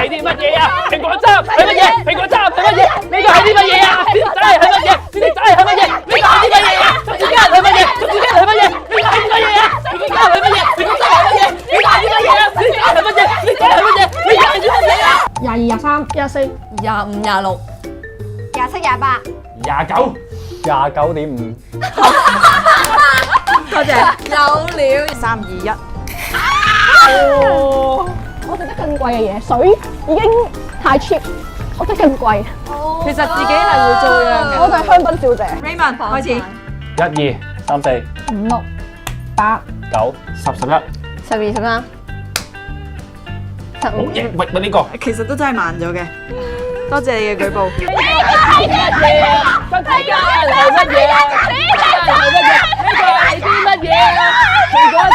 係啲乜嘢啊？蘋果汁係乜嘢？蘋果汁係乜嘢？呢個係啲乜嘢啊？呢啲仔係乜嘢？呢啲仔係乜嘢？呢個係啲乜嘢啊？竹子雞係乜嘢？竹子雞係乜嘢？呢個係啲乜嘢啊？竹子雞係乜嘢？蘋果汁係乜嘢？呢個係啲乜嘢啊？呢個係乜嘢？呢個係乜嘢？呢個係啲乜嘢啊22、23、24、25、26、27、28。 ？29、29.5。多謝。有了。3、2、1。我食得更貴嘅嘢，水已經太 cheap，我食得更貴。其實自己係會做樣嘅。我就係香檳小姐。 Raymond 開始。 1、2、3、4、 5、6、8、 9、 10、11。 12、13、好嘢，喂呢個。其實都真係慢咗嘅。多謝你嘅舉報。係乜嘢啊？竹子雞係乜嘢啊？係乜嘢？呢個係啲乜嘢啊？蘋果汁。